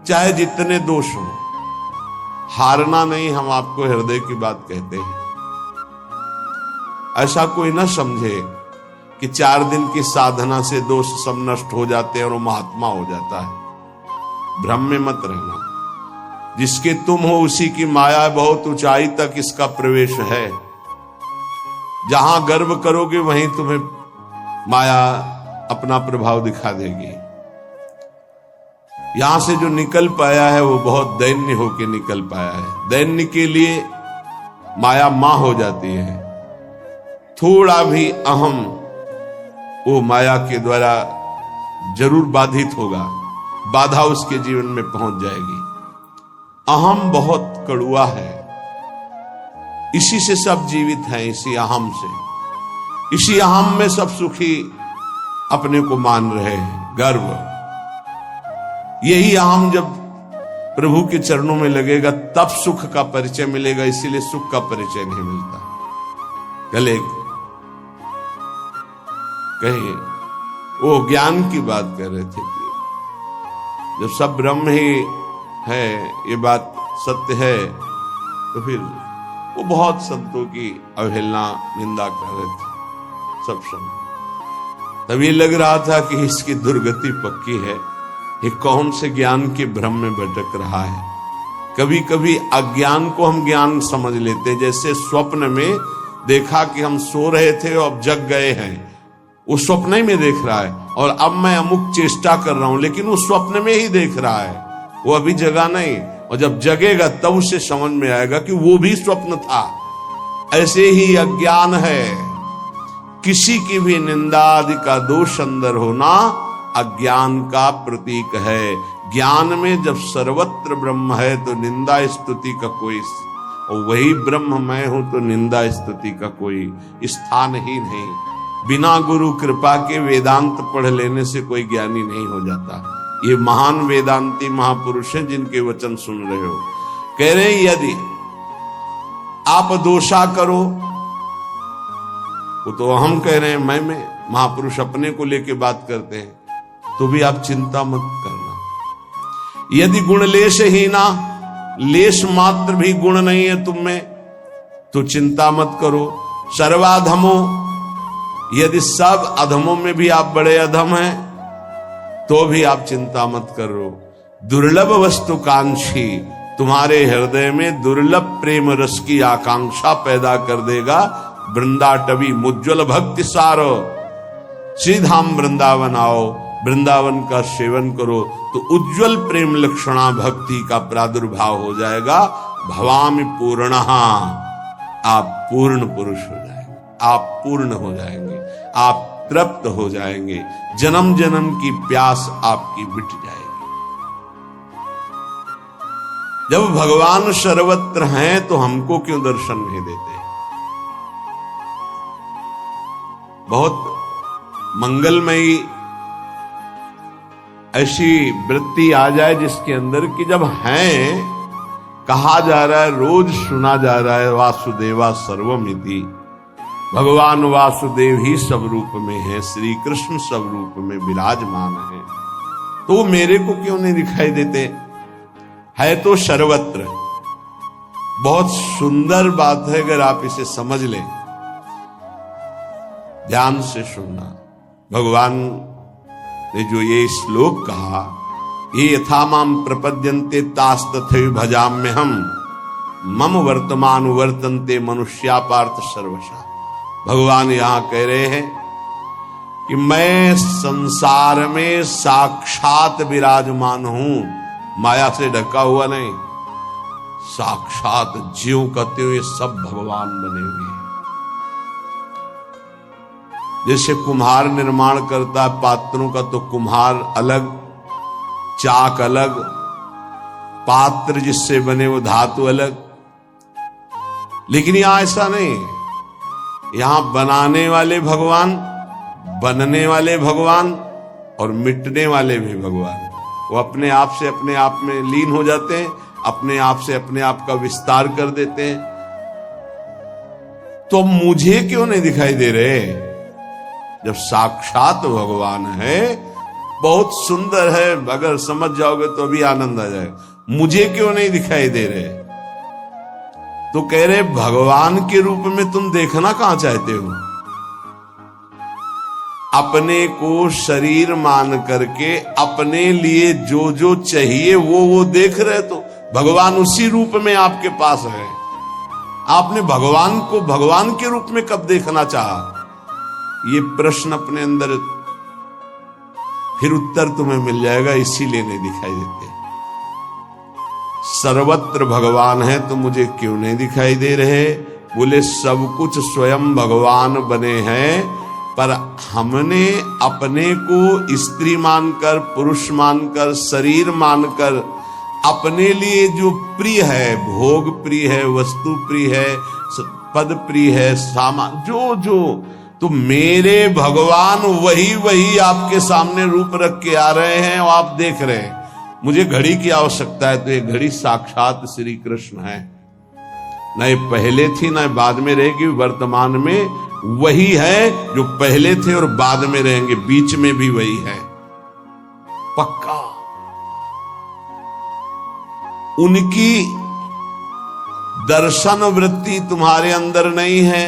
चाहे जितने दोष हों, हारना नहीं। हम आपको हृदय की बात कहते हैं। ऐसा कोई ना समझे कि 4 दिन की साधना से दोष सब नष्ट हो जाते हैं और वो महात्मा हो जाता है। भ्रम में मत रहना। जिसके तुम हो उसी की माया बहुत ऊंचाई तक इसका प्रवेश है। जहां गर्व करोगे वहीं तुम्हें माया अपना प्रभाव दिखा देगी। यहां से जो निकल पाया है वो बहुत दैन्य होके निकल पाया है। दैन्य के लिए माया मां हो जाती है। थोड़ा भी अहम वो माया के द्वारा जरूर बाधित होगा, बाधा उसके जीवन में पहुंच जाएगी। अहम बहुत कड़ुआ है, इसी से सब जीवित हैं, इसी अहम से। इसी अहम में सब सुखी अपने को मान रहे हैं। गर्व, यही अहम जब प्रभु के चरणों में लगेगा तब सुख का परिचय मिलेगा। इसीलिए सुख का परिचय नहीं मिलता। कल कहे वो ज्ञान की बात कर रहे थे कि जब सब ब्रह्म ही है, ये बात सत्य है, तो फिर वो बहुत संतों की अवहेलना निंदा कर रहे थे सब समय। तब ये लग रहा था कि इसकी दुर्गति पक्की है। ये कौन से ज्ञान के भ्रम में भटक रहा है। कभी कभी अज्ञान को हम ज्ञान समझ लेते हैं। जैसे स्वप्न में देखा कि हम सो रहे थे और अब जग गए हैं, वो स्वप्न में देख रहा है, और अब मैं अमुक चेष्टा कर रहा हूं, लेकिन वो स्वप्न में ही देख रहा है, वो अभी जगा नहीं। और जब जगेगा तब उसे समझ में आएगा कि वो भी स्वप्न था। ऐसे ही अज्ञान है। किसी की भी निंदा आदि का दोष अंदर होना अज्ञान का प्रतीक है। ज्ञान में जब सर्वत्र ब्रह्म है तो निंदा स्तुति का कोई, और वही ब्रह्म मैं हूं तो निंदा स्तुति का कोई स्थान ही नहीं। बिना गुरु कृपा के वेदांत पढ़ लेने से कोई ज्ञानी नहीं हो जाता। ये महान वेदांती महापुरुष हैं जिनके वचन सुन रहे हो। कह रहे हैं यदि आप दोषा करो, वो तो हम कह रहे हैं मैं महापुरुष अपने को लेके बात करते हैं, तो भी आप चिंता मत करना। यदि गुण लेश ही ना, लेश मात्र भी गुण नहीं है तुम में, तो चिंता मत करो। सर्वाधमो, यदि सब अधमों में भी आप बड़े अधम हैं तो भी आप चिंता मत करो। दुर्लभ वस्तु कांक्षी, तुम्हारे हृदय में दुर्लभ प्रेम रस की आकांक्षा पैदा कर देगा। वृंदाटवी मुज्ज्वल भक्ति सारो, श्रीधाम वृंदावन आओ, वृंदावन का सेवन करो तो उज्जवल प्रेम लक्षणा भक्ति का प्रादुर्भाव हो जाएगा। भवामि पूर्णः, आप पूर्ण पुरुष हो जाएंगे, आप पूर्ण हो जाएंगे, आप तृप्त हो जाएंगे। जन्म जन्म की प्यास आपकी मिट जाएगी। जब भगवान सर्वत्र हैं तो हमको क्यों दर्शन नहीं देते। बहुत मंगलमयी ऐसी वृत्ति आ जाए जिसके अंदर कि जब हैं, कहा जा रहा है, रोज सुना जा रहा है, वासुदेवा सर्वमिति, भगवान वासुदेव ही सब रूप में है, श्री कृष्ण सब रूप में विराजमान है, तो मेरे को क्यों नहीं दिखाई देते। है तो सर्वत्र। बहुत सुंदर बात है अगर आप इसे समझ लें, ध्यान से सुनना। भगवान ने जो ये श्लोक कहा, ये यथा माम प्रपद्यन्ते तास्तथैव भजाम्यहम्, मम वर्तमान वर्तन्ते मनुष्या पार्थ सर्वशः। भगवान यहां कह रहे हैं कि मैं संसार में साक्षात विराजमान हूं, माया से ढका हुआ नहीं। साक्षात ज्यों कहते हुए सब भगवान बने हुए हैं। जैसे कुम्हार निर्माण करता है पात्रों का, तो कुम्हार अलग, चाक अलग, पात्र जिससे बने वो धातु अलग। लेकिन यहां ऐसा नहीं, यहां बनाने वाले भगवान, बनने वाले भगवान और मिटने वाले भी भगवान। वो अपने आप से अपने आप में लीन हो जाते हैं, अपने आप से अपने आप का विस्तार कर देते हैं। तो मुझे क्यों नहीं दिखाई दे रहे जब साक्षात भगवान है। बहुत सुंदर है, अगर समझ जाओगे तो अभी आनंद आ जाएगा। मुझे क्यों नहीं दिखाई दे रहे? तो कह रहे भगवान के रूप में तुम देखना कहां चाहते हो? अपने को शरीर मान करके अपने लिए जो जो चाहिए वो देख रहे, तो भगवान उसी रूप में आपके पास है। आपने भगवान को भगवान के रूप में कब देखना चाहा? ये प्रश्न अपने अंदर, फिर उत्तर तुम्हें मिल जाएगा, इसीलिए नहीं दिखाई देते। सर्वत्र भगवान है तो मुझे क्यों नहीं दिखाई दे रहे? बोले सब कुछ स्वयं भगवान बने हैं, पर हमने अपने को स्त्री मानकर, पुरुष मानकर, शरीर मानकर अपने लिए जो प्रिय है, भोग प्रिय है, वस्तु प्रिय है, पद प्रिय है, सामान जो तो मेरे भगवान वही आपके सामने रूप रख के आ रहे हैं और आप देख रहे हैं। मुझे घड़ी की आवश्यकता है तो ये घड़ी साक्षात श्री कृष्ण है। न ये पहले थी न बाद में रहेगी, वर्तमान में वही है जो पहले थे और बाद में रहेंगे, बीच में भी वही है पक्का। उनकी दर्शन वृत्ति तुम्हारे अंदर नहीं है,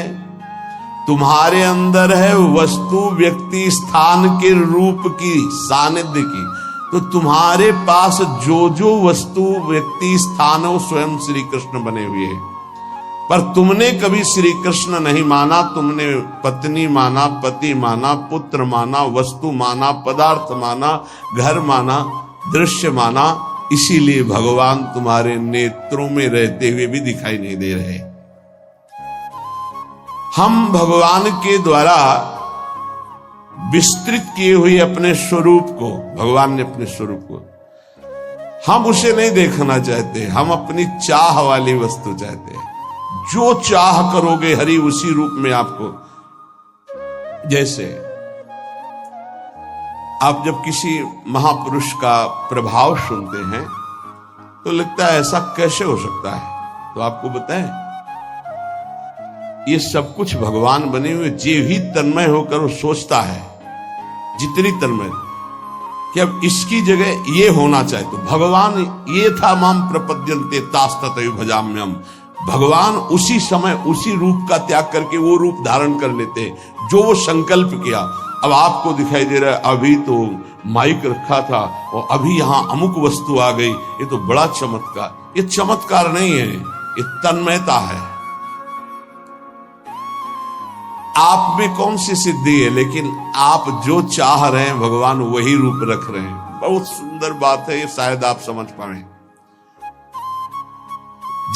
तुम्हारे अंदर है वस्तु, व्यक्ति, स्थान के रूप की, सानिध्य की। तो तुम्हारे पास जो जो वस्तु, व्यक्ति, स्थान हो स्वयं श्री कृष्ण बने हुए हैं, पर तुमने कभी श्री कृष्ण नहीं माना। तुमने पत्नी माना, पति माना, पुत्र माना, वस्तु माना, पदार्थ माना, घर माना, दृश्य माना। इसीलिए भगवान तुम्हारे नेत्रों में रहते हुए भी दिखाई नहीं दे रहे। हम भगवान के द्वारा विस्तृत किए हुए अपने स्वरूप को, भगवान ने अपने स्वरूप को, हम उसे नहीं देखना चाहते। हम अपनी चाह वाली वस्तु चाहते हैं। जो चाह करोगे हरि उसी रूप में आपको। जैसे आप जब किसी महापुरुष का प्रभाव सुनते हैं तो लगता है ऐसा कैसे हो सकता है? तो आपको बताएं, ये सब कुछ भगवान बने हुए। जे भी तन्मय होकर वो सोचता है, जितनी तन्मय, कि अब इसकी जगह ये होना चाहिए, तो भगवान ये था माम प्रपद्यन्ते तास्ततयो भजाम्यहम्। भगवान उसी समय उसी रूप का त्याग करके वो रूप धारण कर लेते जो वो संकल्प किया। अब आपको दिखाई दे रहा है अभी तो माइक रखा था और अभी यहां अमुक वस्तु आ गई, ये तो बड़ा चमत्कार। ये चमत्कार नहीं है, ये तन्मयता है। आप में कौन सी सिद्धि है? लेकिन आप जो चाह रहे हैं भगवान वही रूप रख रहे हैं। बहुत सुंदर बात है, ये शायद आप समझ पाए।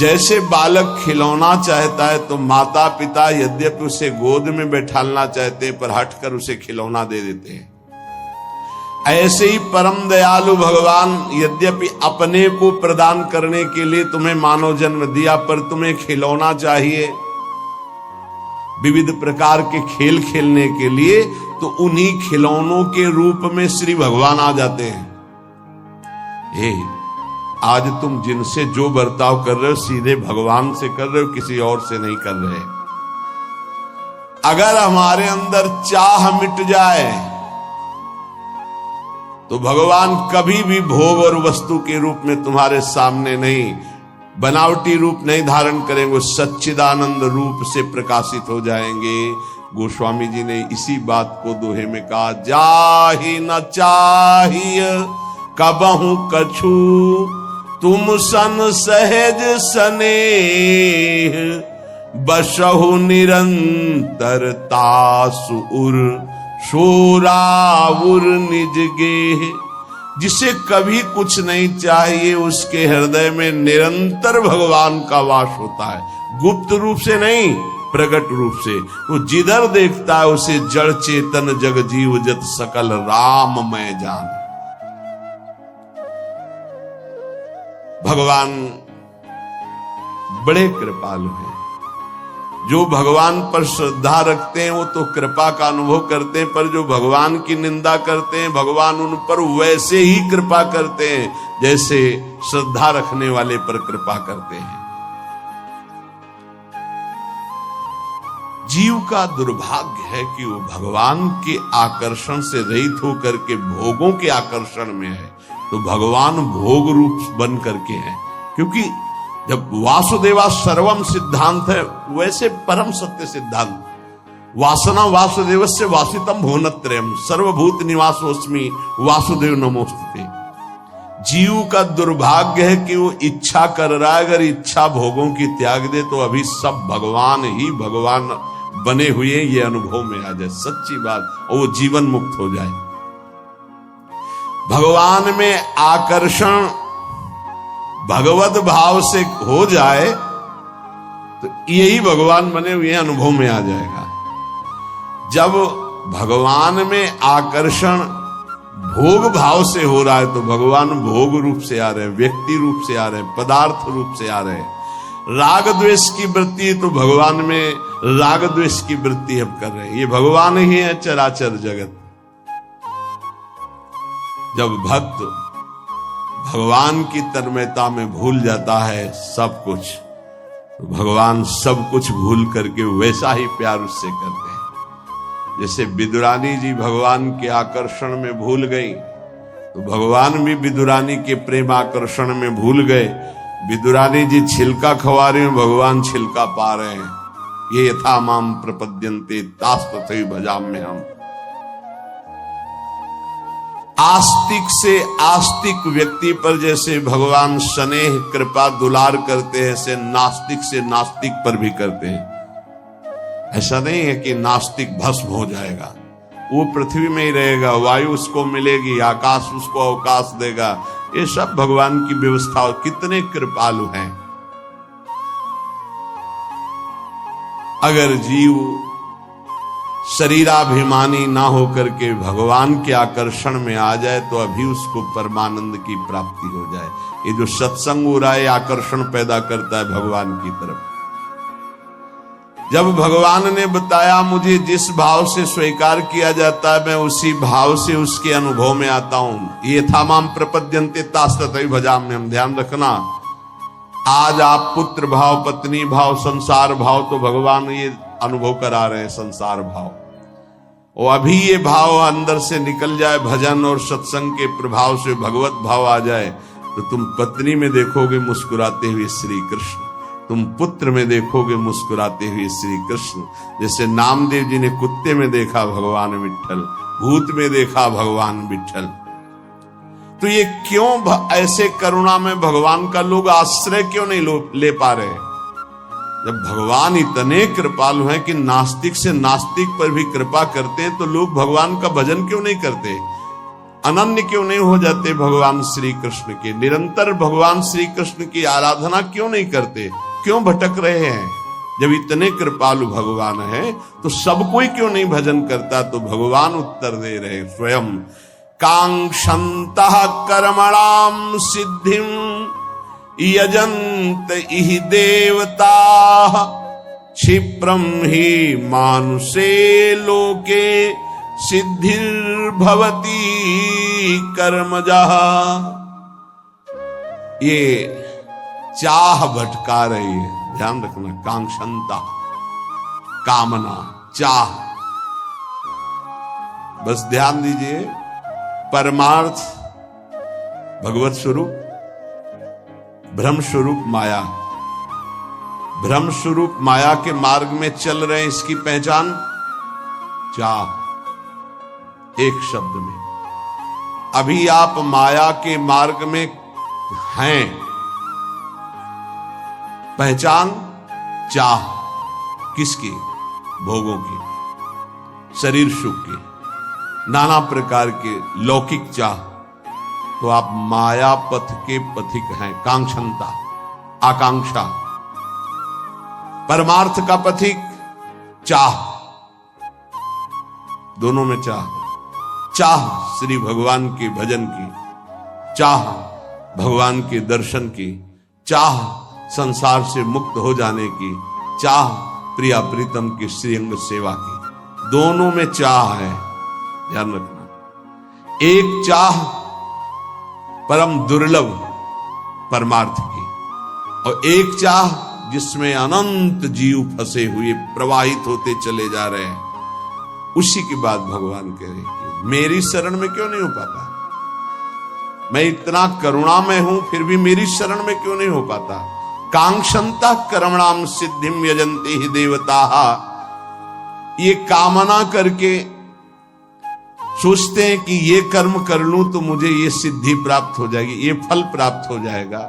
जैसे बालक खिलौना चाहता है तो माता पिता यद्यपि उसे गोद में बैठालना चाहते हैं पर हटकर उसे खिलौना दे देते हैं। ऐसे ही परम दयालु भगवान यद्यपि अपने को प्रदान करने के लिए तुम्हें मानव जन्म दिया, पर तुम्हें खिलौना चाहिए विविध प्रकार के खेल खेलने के लिए, तो उन्हीं खिलौनों के रूप में श्री भगवान आ जाते हैं। आज तुम जिनसे जो बर्ताव कर रहे हो सीधे भगवान से कर रहे हो, किसी और से नहीं कर रहे। अगर हमारे अंदर चाह मिट जाए तो भगवान कभी भी भोग और वस्तु के रूप में तुम्हारे सामने नहीं, बनावटी रूप नहीं धारण करेंगे, सच्चिदानंद रूप से प्रकाशित हो जाएंगे। गोस्वामी जी ने इसी बात को दोहे में कहा, जाहि न चाहिए कबहु कछु तुम सन सहज स्नेह, बसहु निरंतर तासुर शोरावुर निज गेह। जिसे कभी कुछ नहीं चाहिए उसके हृदय में निरंतर भगवान का वास होता है, गुप्त रूप से नहीं, प्रकट रूप से। वो जिधर देखता है उसे जड़ चेतन जग जीव जत सकल राममय जान। भगवान बड़े कृपालु हैं। जो भगवान पर श्रद्धा रखते हैं वो तो कृपा का अनुभव करते हैं, पर जो भगवान की निंदा करते हैं भगवान उन पर वैसे ही कृपा करते हैं जैसे श्रद्धा रखने वाले पर कृपा करते हैं। जीव का दुर्भाग्य है कि वो भगवान के आकर्षण से रहित होकर के भोगों के आकर्षण में है। तो भगवान भोग रूप बन करके है, क्योंकि जब वासुदेवा सर्वम सिद्धांत है, वैसे परम सत्य सिद्धांत वासना वासुदेवस्य वासितम भुवनत्रयम् सर्वभूत निवासोस्मि वासुदेव नमोस्तुते। जीव का दुर्भाग्य है कि वो इच्छा कर रहा है, अगर इच्छा भोगों की त्याग दे तो अभी सब भगवान ही भगवान बने हुए ये अनुभव में आ जाए, सच्ची बात, और वो जीवन मुक्त हो जाए। भगवान में आकर्षण भगवत भाव से हो जाए तो यही भगवान बने हुए अनुभव में आ जाएगा। जब भगवान में आकर्षण भोग भाव से हो रहा है तो भगवान भोग रूप से आ रहे हैं, व्यक्ति रूप से आ रहे हैं, पदार्थ रूप से आ रहे हैं। राग द्वेष की वृत्ति तो भगवान में राग द्वेष की वृत्ति हम कर रहे हैं, ये भगवान ही है चराचर जगत। जब भक्त भगवान की तन्मयता में भूल जाता है सब कुछ, तो भगवान सब कुछ भूल करके वैसा ही प्यार उससे करते हैं। जैसे विदुरानी जी भगवान के आकर्षण में भूल गई, तो भगवान भी विदुरानी के प्रेम आकर्षण में भूल गए। विदुरानी जी छिलका खवा रहे हैं, भगवान छिलका पा रहे हैं। ये यथा माम प्रपद्यन्ते तास तथैव भजाम्यहम्। आस्तिक से आस्तिक व्यक्ति पर जैसे भगवान स्नेह कृपा दुलार करते हैं, ऐसे नास्तिक से नास्तिक पर भी करते हैं। ऐसा नहीं है कि नास्तिक भस्म हो जाएगा, वो पृथ्वी में ही रहेगा, वायु उसको मिलेगी, आकाश उसको अवकाश देगा। ये सब भगवान की व्यवस्था, और कितने कृपालु हैं। अगर जीव शरीराभिमानी ना होकर के भगवान के आकर्षण में आ जाए तो अभी उसको परमानंद की प्राप्ति हो जाए। ये जो सत्संग हो रहा है आकर्षण पैदा करता है भगवान की तरफ। जब भगवान ने बताया मुझे जिस भाव से स्वीकार किया जाता है मैं उसी भाव से उसके अनुभव में आता हूं, ये था माम प्रपद्यन्ते तास तथैव भजाम्यहम्। ध्यान रखना, आज आप पुत्र भाव, पत्नी भाव, संसार भाव, तो भगवान ये अनुभव करा रहे हैं संसार भाव। और अभी ये भाव अंदर से निकल जाए, भजन और सत्संग के प्रभाव से भगवत भाव आ जाए, तो तुम पत्नी में देखोगे मुस्कुराते हुए श्री कृष्ण, तुम पुत्र में देखोगे मुस्कुराते हुए श्री कृष्ण। जैसे नामदेव जी ने कुत्ते में देखा भगवान विट्ठल, भूत में देखा भगवान विट्ठल। तो ये क्यों ऐसे करुणा में भगवान का लोग आश्रय क्यों नहीं ले पा रहे? जब भगवान इतने कृपालु हैं कि नास्तिक से नास्तिक पर भी कृपा करते हैं, तो लोग भगवान का भजन क्यों नहीं करते? अनन्य क्यों नहीं हो जाते भगवान श्री कृष्ण के? निरंतर भगवान श्री कृष्ण की आराधना क्यों नहीं करते? क्यों भटक रहे हैं? जब इतने कृपालु भगवान है तो सब कोई क्यों नहीं भजन करता? तो भगवान उत्तर दे रहे स्वयं, कांक्षन्तः कर्मणां सिद्धिं यजन्त इहि देवताः क्षिप्रं हि मानुषे लोके सिद्धिर्भवति कर्मजः। ये चाह भटका रही है, ध्यान रखना। कांक्षन्ता, कामना, चाह, बस ध्यान दीजिए। परमार्थ भगवत स्वरूप, ब्रह्म स्वरूप माया। ब्रह्म स्वरूप माया के मार्ग में चल रहे हैं, इसकी पहचान चाह। एक शब्द में, अभी आप माया के मार्ग में हैं, पहचान चाह। किसकी? भोगों की, शरीर सुख की, नाना प्रकार के लौकिक चाह। तो आप माया पथ के पथिक हैं। कांक्षंता, आकांक्षा। परमार्थ का पथिक चाह, दोनों में चाह। चाह श्री भगवान के भजन की, चाह भगवान के दर्शन की, चाह संसार से मुक्त हो जाने की, चाह प्रिया प्रीतम की श्रीअंग सेवा की। दोनों में चाह है, ध्यान रखना। एक चाह परम दुर्लभ परमार्थ की, और एक चाह जिसमें अनंत जीव फंसे हुए प्रवाहित होते चले जा रहे हैं, उसी की बात भगवान कह रहे हैं। मेरी शरण में क्यों नहीं हो पाता? मैं इतना करुणामय हूं, फिर भी मेरी शरण में क्यों नहीं हो पाता? कांक्षंता कर्मणाम सिद्धिम यजन्ति ही देवता। ये कामना करके सोचते हैं कि ये कर्म कर लूं तो मुझे ये सिद्धि प्राप्त हो जाएगी, ये फल प्राप्त हो जाएगा।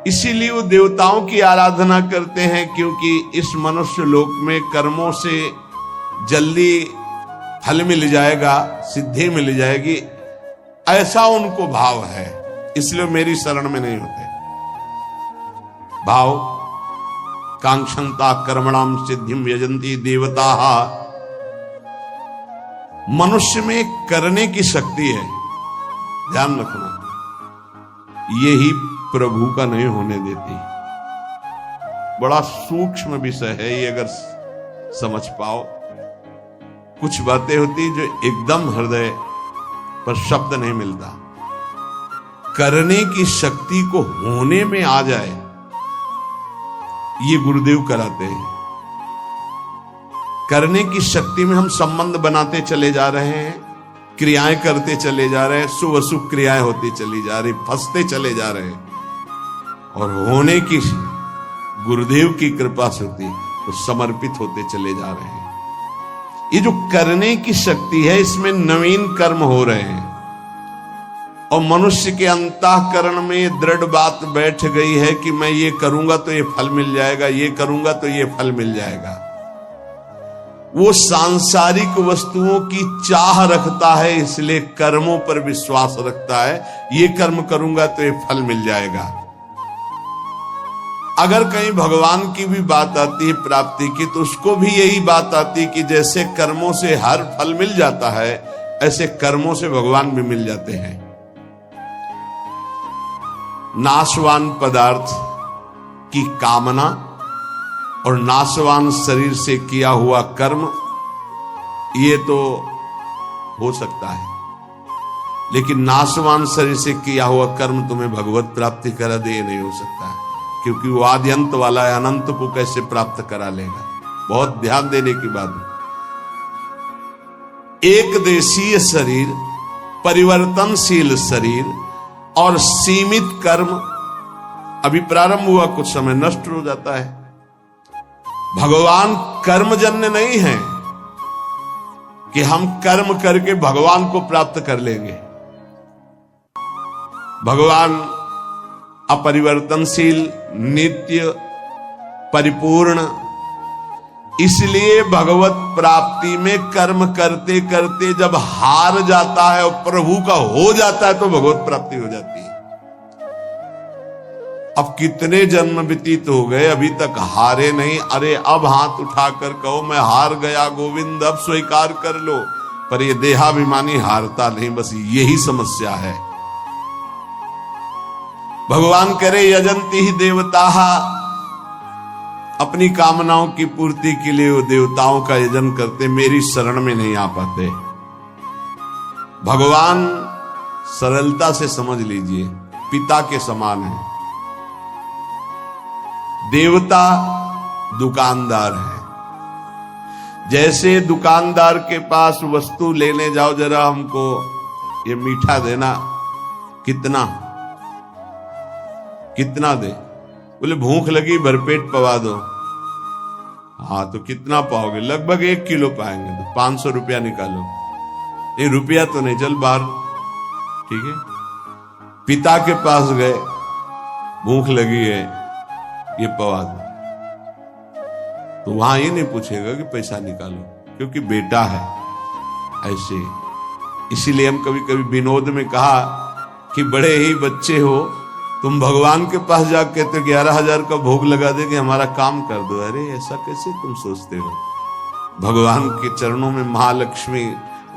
इसीलिए वो देवताओं की आराधना करते हैं, क्योंकि इस मनुष्य लोक में कर्मों से जल्दी फल मिल जाएगा, सिद्धि मिल जाएगी, ऐसा उनको भाव है। इसलिए मेरी शरण में नहीं होते। भाव कांक्षंता कर्मणाम सिद्धिम यजन्ति देवता। मनुष्य में करने की शक्ति है, ध्यान रखना, यही प्रभु का नहीं होने देती। बड़ा सूक्ष्म विषय है ये, अगर समझ पाओ। कुछ बातें होती जो एकदम हृदय पर शब्द नहीं मिलता। करने की शक्ति को होने में आ जाए, ये गुरुदेव कराते हैं। करने की शक्ति में हम संबंध बनाते चले जा रहे हैं, क्रियाएं करते चले जा रहे हैं, शुभ अशुभ क्रियाएं होती चली जा रही, फंसते चले जा रहे हैं। और होने की गुरुदेव की कृपा से होती तो समर्पित होते चले जा रहे हैं। ये जो करने की शक्ति है, इसमें नवीन कर्म हो रहे हैं। और मनुष्य के अंतःकरण में दृढ़ बात बैठ गई है कि मैं ये करूंगा तो ये फल मिल जाएगा, ये करूंगा तो ये फल मिल जाएगा। वो सांसारिक वस्तुओं की चाह रखता है, इसलिए कर्मों पर विश्वास रखता है, ये कर्म करूंगा तो ये फल मिल जाएगा। अगर कहीं भगवान की भी बात आती है प्राप्ति की, तो उसको भी यही बात आती है कि जैसे कर्मों से हर फल मिल जाता है, ऐसे कर्मों से भगवान भी मिल जाते हैं। नाशवान पदार्थ की कामना और नाशवान शरीर से किया हुआ कर्म, ये तो हो सकता है, लेकिन नाशवान शरीर से किया हुआ कर्म तुम्हें भगवत प्राप्ति करा दे, ये नहीं हो सकता है, क्योंकि वो आदि अंत वाला है। अनंत को कैसे प्राप्त करा लेगा? बहुत ध्यान देने की बात है। एक देशीय शरीर, परिवर्तनशील शरीर और सीमित कर्म अभी प्रारंभ हुआ, कुछ समय नष्ट हो जाता है। भगवान कर्मजन्य नहीं है कि हम कर्म करके भगवान को प्राप्त कर लेंगे। भगवान अपरिवर्तनशील, नित्य, परिपूर्ण, इसलिए भगवत प्राप्ति में कर्म करते करते जब हार जाता है और प्रभु का हो जाता है, तो भगवत प्राप्ति हो जाती है। अब कितने जन्म व्यतीत हो गए, अभी तक हारे नहीं। अरे अब हाथ उठाकर कहो मैं हार गया गोविंद, अब स्वीकार कर लो। पर ये देहाभिमानी हारता नहीं, बस यही समस्या है। भगवान करे यजंती ही देवता, अपनी कामनाओं की पूर्ति के लिए वो देवताओं का यजन करते, मेरी शरण में नहीं आ पाते। भगवान सरलता से समझ लीजिए पिता के समान है। देवता दुकानदार है। जैसे दुकानदार के पास वस्तु लेने जाओ, जरा हमको ये मीठा देना, कितना कितना दे? बोले भूख लगी, भरपेट पवा दो। हाँ तो कितना पाओगे? लगभग 1 किलो पाएंगे। तो 500 रुपया निकालो। ये रुपया तो नहीं, चल बाहर। ठीक है, पिता के पास गए, भूख लगी है, ये पवा दो, तो वहां ये नहीं पूछेगा कि पैसा निकालो, क्योंकि बेटा है। ऐसे इसीलिए हम कभी कभी विनोद में कहा कि बड़े ही बच्चे हो तुम, भगवान के पास जाके तो 11,000 का भोग लगा दे कि हमारा काम कर दो। अरे ऐसा कैसे तुम सोचते हो? भगवान के चरणों में महालक्ष्मी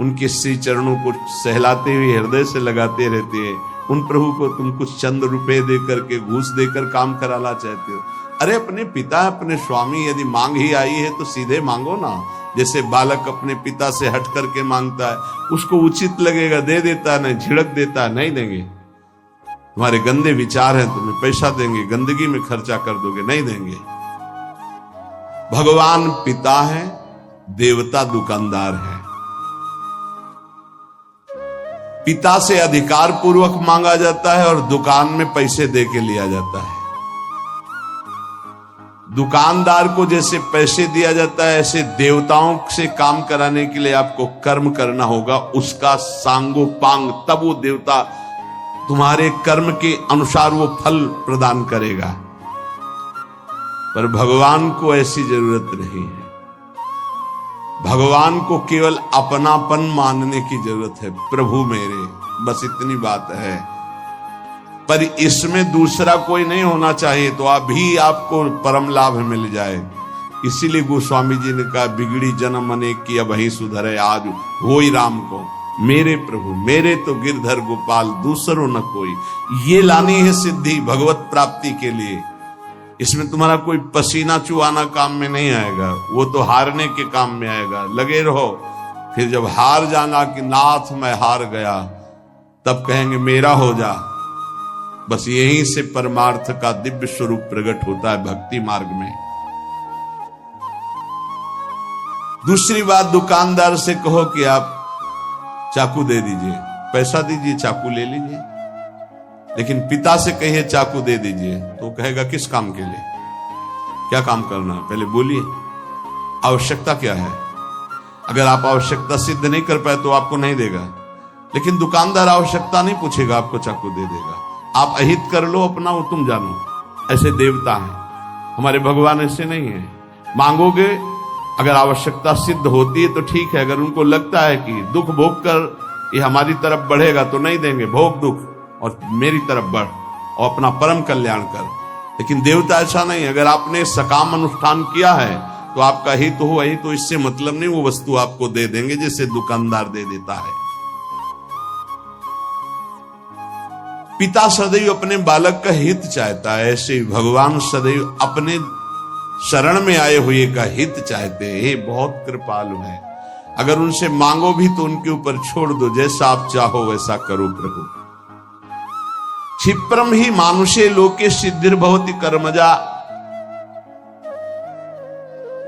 उनके श्री चरणों को सहलाते हुए हृदय से लगाते रहते हैं। उन प्रभु को तुम कुछ चंद रुपए दे करके, घूस देकर काम कराना चाहते हो? अरे अपने पिता, अपने स्वामी, यदि मांग ही आई है तो सीधे मांगो ना। जैसे बालक अपने पिता से हट करके मांगता है, उसको उचित लगेगा, दे देता है, नहीं झिड़क देता है, नहीं देंगे। तुम्हारे गंदे विचार हैं, तुम्हें पैसा देंगे, गंदगी में खर्चा कर दोगे, नहीं देंगे। भगवान पिता है, देवता दुकानदार है। पिता से अधिकार पूर्वक मांगा जाता है और दुकान में पैसे दे के लिया जाता है। दुकानदार को जैसे पैसे दिया जाता है, ऐसे देवताओं से काम कराने के लिए आपको कर्म करना होगा, उसका सांगोपांग, तब वो देवता तुम्हारे कर्म के अनुसार वो फल प्रदान करेगा। पर भगवान को ऐसी जरूरत नहीं है। भगवान को केवल अपनापन मानने की जरूरत है, प्रभु मेरे, बस इतनी बात है। पर इसमें दूसरा कोई नहीं होना चाहिए, तो अभी आपको परम लाभ मिल जाए। इसीलिए गोस्वामी जी ने कहा, बिगड़ी जन्म अनेक की अब ही सुधरे, आज होई राम को मेरे प्रभु, मेरे तो गिरधर गोपाल, दूसरों न कोई। ये लानी है सिद्धि भगवत प्राप्ति के लिए। इसमें तुम्हारा कोई पसीना चुआना काम में नहीं आएगा, वो तो हारने के काम में आएगा। लगे रहो, फिर जब हार जाना कि नाथ मैं हार गया, तब कहेंगे मेरा हो जा। बस यहीं से परमार्थ का दिव्य स्वरूप प्रकट होता है भक्ति मार्ग में। दूसरी बात, दुकानदार से कहो कि आप चाकू दे दीजिए, पैसा दीजिए, चाकू ले लीजिए। लेकिन पिता से कहिए चाकू दे दीजिए, तो कहेगा किस काम के लिए, क्या काम करना है, पहले बोलिए, आवश्यकता क्या है। अगर आप आवश्यकता सिद्ध नहीं कर पाए तो आपको नहीं देगा। लेकिन दुकानदार आवश्यकता नहीं पूछेगा, आपको चाकू दे देगा। आप अहित कर लो अपना, वो तुम जानो। ऐसे देवता हैं, हमारे भगवान ऐसे नहीं है। मांगोगे, अगर आवश्यकता सिद्ध होती है तो ठीक है। अगर उनको लगता है कि दुख भोग कर ये हमारी तरफ बढ़ेगा तो नहीं देंगे, भोग दुख और मेरी तरफ बढ़ और अपना परम कल्याण कर। लेकिन देवता ऐसा नहीं। अगर आपने सकाम अनुष्ठान किया है तो आपका हित हो, वही तो इससे मतलब नहीं, वो वस्तु आपको दे देंगे जैसे दुकानदार दे देता है। पिता सदैव अपने बालक का हित चाहता है, ऐसे भगवान सदैव अपने शरण में आए हुए का हित चाहते हैं। ये बहुत कृपालु है। अगर उनसे मांगो भी तो उनके ऊपर छोड़ दो, जैसा आप चाहो वैसा करो प्रभु। क्षिप्रम ही मानुषे लोके सिद्धिर्भवति कर्मजा।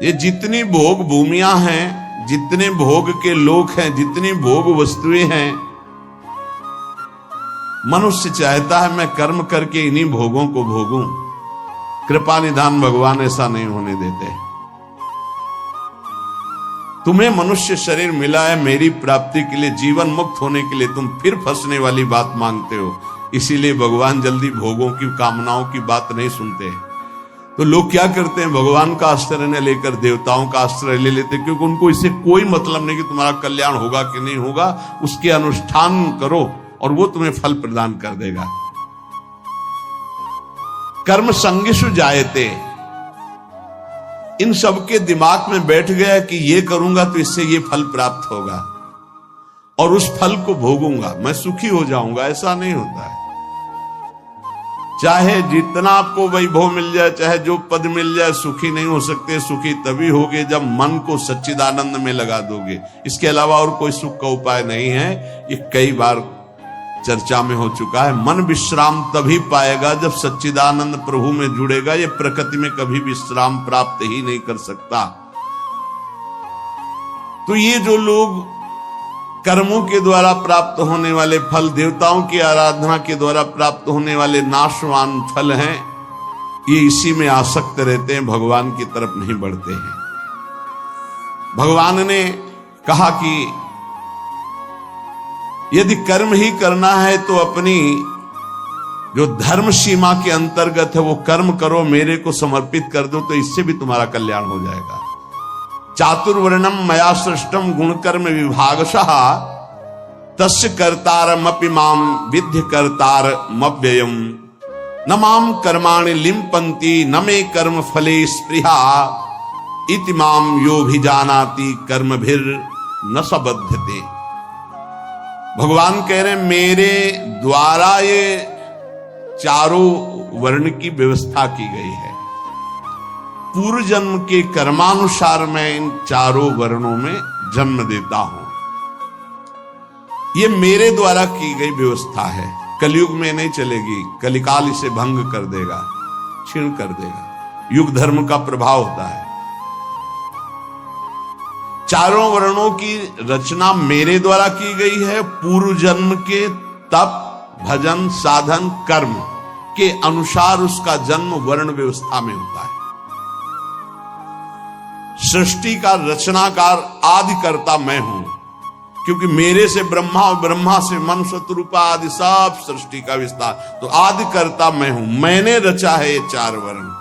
ये जितनी भोग भूमियां हैं, जितने भोग के लोक हैं, जितनी भोग वस्तुएं हैं, मनुष्य चाहता है मैं कर्म करके इन्हीं भोगों को भोगूं। कृपा निधान भगवान ऐसा नहीं होने देते। तुम्हें मनुष्य शरीर मिला है मेरी प्राप्ति के लिए, जीवन मुक्त होने के लिए, तुम फिर फंसने वाली बात मांगते हो। इसीलिए भगवान जल्दी भोगों की, कामनाओं की बात नहीं सुनते। तो लोग क्या करते हैं, भगवान का आश्रय न लेकर देवताओं का आश्रय ले लेते, क्योंकि उनको इससे कोई मतलब नहीं कि तुम्हारा कल्याण होगा कि नहीं होगा। उसके अनुष्ठान करो और वो तुम्हें फल प्रदान कर देगा। कर्म संगिषु जायते, इन सबके दिमाग में बैठ गया कि ये करूंगा तो इससे ये फल प्राप्त होगा और उस फल को भोगूंगा, मैं सुखी हो जाऊंगा। ऐसा नहीं होता है। चाहे जितना आपको वैभव मिल जाए, चाहे जो पद मिल जाए, सुखी नहीं हो सकते। सुखी तभी होगे जब मन को सच्चिदानंद में लगा दोगे। इसके अलावा और कोई सुख का उपाय नहीं है। ये कई बार चर्चा में हो चुका है। मन विश्राम तभी पाएगा जब सच्चिदानंद प्रभु में जुड़ेगा। ये प्रकृति में कभी विश्राम प्राप्त ही नहीं कर सकता। तो ये जो लोग कर्मों के द्वारा प्राप्त होने वाले फल, देवताओं की आराधना के द्वारा प्राप्त होने वाले नाशवान फल हैं, ये इसी में आसक्त रहते हैं, भगवान की तरफ नहीं बढ़ते हैं। भगवान ने कहा कि यदि कर्म ही करना है तो अपनी जो धर्म सीमा के अंतर्गत है वो कर्म करो, मेरे को समर्पित कर दो, तो इससे भी तुम्हारा कल्याण हो जाएगा। चातुर्वर्णम मया सृष्टम गुणकर्म विभागशः तस्य कर्तारमपि माम विद्य कर्तारमव्ययम् न माम कर्माणि लिम्पन्ति न मे कर्म फले स्पृहा इति माम यो भी जानाति कर्मभिर न सबध्यते। भगवान कह रहे मेरे द्वारा ये चारों वर्ण की व्यवस्था की गई है। पूर्व जन्म के कर्मानुसार मैं इन चारों वर्णों में जन्म देता हूं। ये मेरे द्वारा की गई व्यवस्था है। कलयुग में नहीं चलेगी, कलिकाल इसे भंग कर देगा, क्षीण कर देगा। युग धर्म का प्रभाव होता है। चारों वर्णों की रचना मेरे द्वारा की गई है। पूर्व जन्म के तप, भजन, साधन, कर्म के अनुसार उसका जन्म वर्ण व्यवस्था में होता है। सृष्टि का रचनाकार आदिकर्ता मैं हूं, क्योंकि मेरे से ब्रह्मा और ब्रह्मा से मन, शत्रुपा आदि सब सृष्टि का विस्तार, तो आदिकर्ता मैं हूं। मैंने रचा है ये चार वर्ण।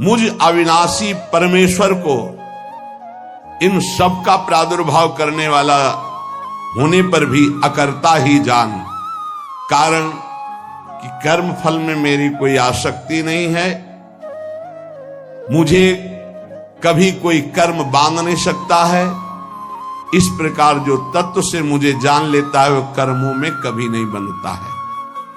मुझ अविनाशी परमेश्वर को इन सब का प्रादुर्भाव करने वाला होने पर भी अकर्ता ही जान। कारण कि कर्म फल में मेरी कोई आसक्ति नहीं है। मुझे कभी कोई कर्म बांध नहीं सकता है। इस प्रकार जो तत्व से मुझे जान लेता है वो कर्मों में कभी नहीं बंधता है।